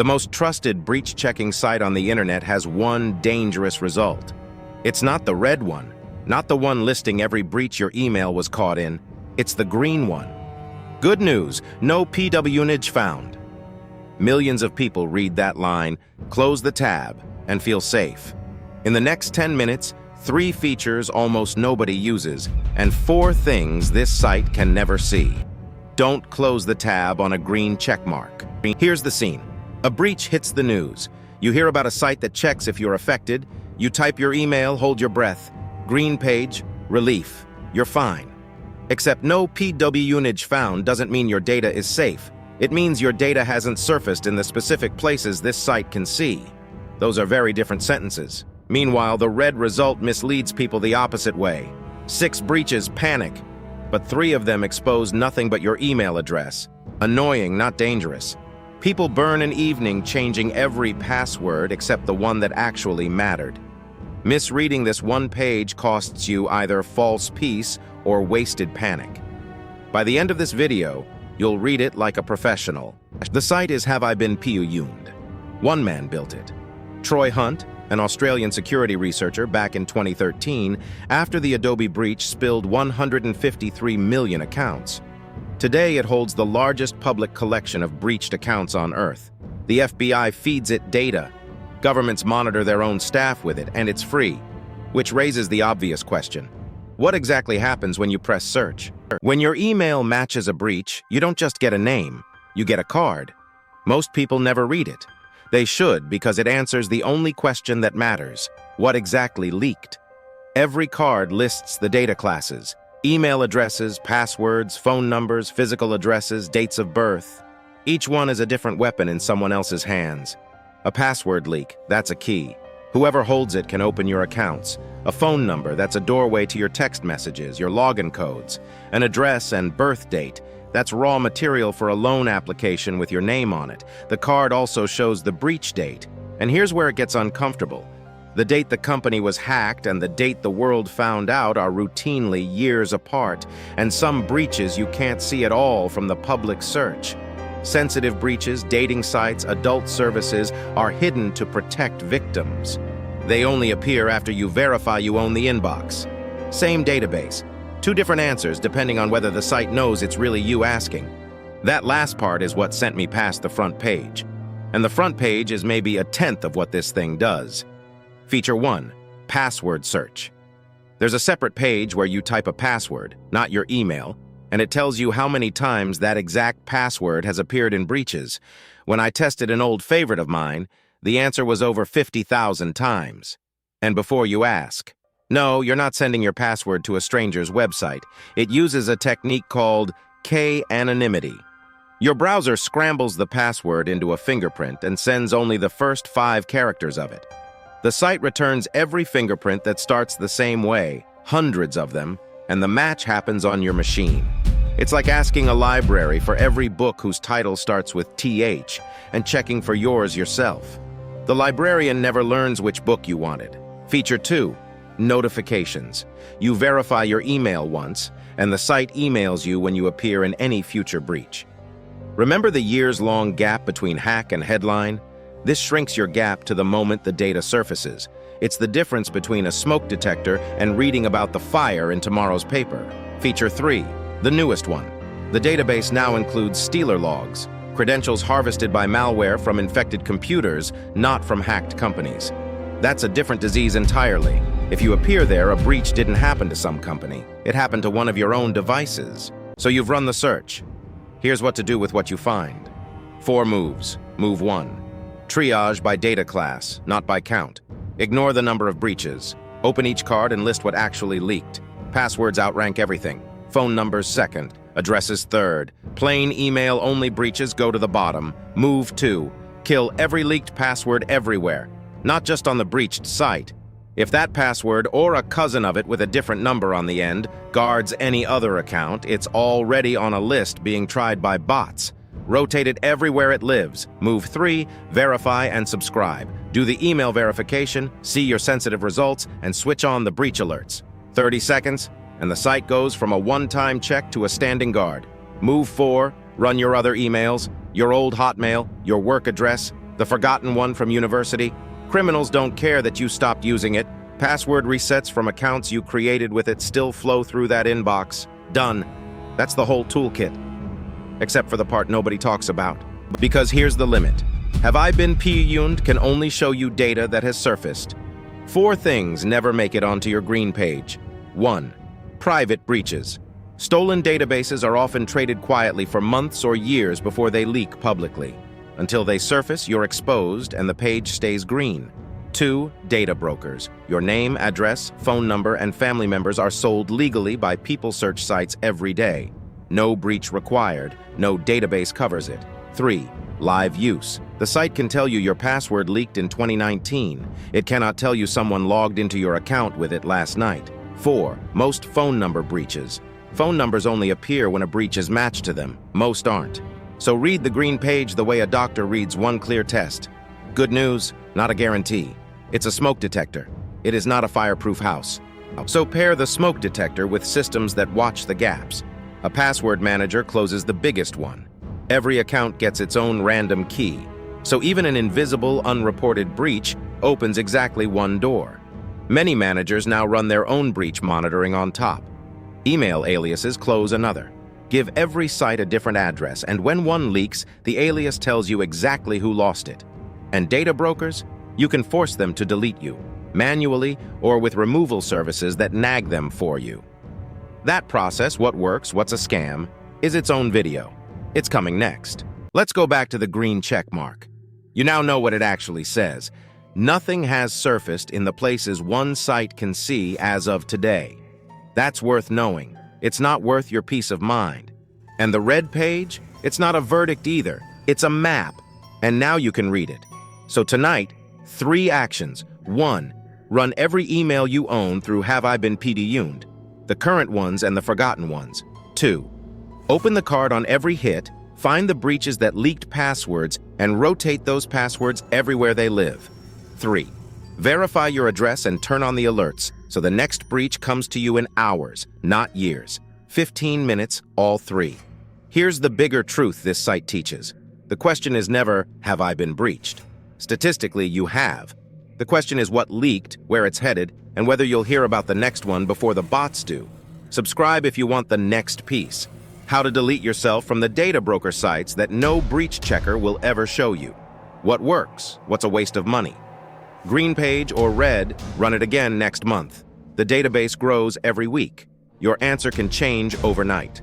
The most trusted breach-checking site on the internet has one dangerous result. It's not the red one, not the one listing every breach your email was caught in. It's the green one. Good news, no pwnage found. Millions of people read that line, close the tab, and feel safe. In the next 10 minutes, 3 features almost nobody uses, and 4 things this site can never see. Don't close the tab on a green checkmark. Here's the scene. A breach hits the news. You hear about a site that checks if you're affected. You type your email, hold your breath. Green page, relief. You're fine. Except no pwnage found doesn't mean your data is safe. It means your data hasn't surfaced in the specific places this site can see. Those are very different sentences. Meanwhile, the red result misleads people the opposite way. 6 breaches panic, but 3 of them expose nothing but your email address. Annoying, not dangerous. People burn an evening changing every password except the one that actually mattered. Misreading this one page costs you either false peace or wasted panic. By the end of this video, you'll read it like a professional. The site is haveibeenpwned. One man built it. Troy Hunt, an Australian security researcher back in 2013, after the Adobe breach spilled 153 million accounts. Today, it holds the largest public collection of breached accounts on Earth. The FBI feeds it data. Governments monitor their own staff with it, and it's free. Which raises the obvious question. What exactly happens when you press search? When your email matches a breach, you don't just get a name, you get a card. Most people never read it. They should, because it answers the only question that matters: what exactly leaked? Every card lists the data classes: email addresses, passwords, phone numbers, physical addresses, dates of birth. Each one is a different weapon in someone else's hands. A password leak, that's a key. Whoever holds it can open your accounts. A phone number, that's a doorway to your text messages, your login codes. An address and birth date, that's raw material for a loan application with your name on it. The card also shows the breach date. And here's where it gets uncomfortable. The date the company was hacked and the date the world found out are routinely years apart, and some breaches you can't see at all from the public search. Sensitive breaches, dating sites, adult services are hidden to protect victims. They only appear after you verify you own the inbox. Same database. 2 different answers depending on whether the site knows it's really you asking. That last part is what sent me past the front page. And the front page is maybe 1/10 of what this thing does. Feature 1, password search. There's a separate page where you type a password, not your email, and it tells you how many times that exact password has appeared in breaches. When I tested an old favorite of mine, the answer was over 50,000 times. And before you ask, no, you're not sending your password to a stranger's website. It uses a technique called k-anonymity. Your browser scrambles the password into a fingerprint and sends only the first 5 characters of it. The site returns every fingerprint that starts the same way, hundreds of them, and the match happens on your machine. It's like asking a library for every book whose title starts with TH and checking for yours yourself. The librarian never learns which book you wanted. Feature 2, notifications. You verify your email once, and the site emails you when you appear in any future breach. Remember the years-long gap between hack and headline? This shrinks your gap to the moment the data surfaces. It's the difference between a smoke detector and reading about the fire in tomorrow's paper. Feature 3, the newest one. The database now includes stealer logs, credentials harvested by malware from infected computers, not from hacked companies. That's a different disease entirely. If you appear there, a breach didn't happen to some company. It happened to one of your own devices. So you've run the search. Here's what to do with what you find. 4 moves. Move 1. Triage by data class, not by count. Ignore the number of breaches. Open each card and list what actually leaked. Passwords outrank everything. Phone numbers second. Addresses third. Plain email-only breaches go to the bottom. Move 2. Kill every leaked password everywhere, not just on the breached site. If that password, or a cousin of it with a different number on the end, guards any other account, it's already on a list being tried by bots. Rotate it everywhere it lives. Move 3, verify and subscribe. Do the email verification, see your sensitive results, and switch on the breach alerts. 30 seconds, and the site goes from a one-time check to a standing guard. Move 4, run your other emails, your old Hotmail, your work address. The forgotten one from university? Criminals don't care that you stopped using it. Password resets from accounts you created with it still flow through that inbox. Done. That's the whole toolkit. Except for the part nobody talks about. Because here's the limit. Have I Been Pwned can only show you data that has surfaced. 4 things never make it onto your green page. 1. Private breaches. Stolen databases are often traded quietly for months or years before they leak publicly. Until they surface, you're exposed and the page stays green. 2. Data brokers. Your name, address, phone number, and family members are sold legally by people search sites every day. No breach required. No database covers it. 3. Live use. The site can tell you your password leaked in 2019. It cannot tell you someone logged into your account with it last night. 4. Most phone number breaches. Phone numbers only appear when a breach is matched to them. Most aren't. So read the green page the way a doctor reads one clear test. Good news, not a guarantee. It's a smoke detector. It is not a fireproof house. So pair the smoke detector with systems that watch the gaps. A password manager closes the biggest one. Every account gets its own random key. So even an invisible, unreported breach opens exactly one door. Many managers now run their own breach monitoring on top. Email aliases close another. Give every site a different address, and when one leaks, the alias tells you exactly who lost it. And data brokers? You can force them to delete you, manually or with removal services that nag them for you. That process, what works, what's a scam, is its own video. It's coming next. Let's go back to the green check mark. You now know what it actually says. Nothing has surfaced in the places one site can see as of today. That's worth knowing. It's not worth your peace of mind. And the red page? It's not a verdict either. It's a map. And now you can read it. So tonight, 3 actions. 1. Run every email you own through haveibeenpwned, the current ones and the forgotten ones. 2. Open the card on every hit, find the breaches that leaked passwords, and rotate those passwords everywhere they live. 3. Verify your address and turn on the alerts, so the next breach comes to you in hours, not years. 15 minutes, all 3. Here's the bigger truth this site teaches. The question is never, have I been breached? Statistically, you have. The question is what leaked, where it's headed, and whether you'll hear about the next one before the bots do. Subscribe if you want the next piece. How to delete yourself from the data broker sites that no breach checker will ever show you. What works? What's a waste of money? Green page or red, run it again next month. The database grows every week. Your answer can change overnight.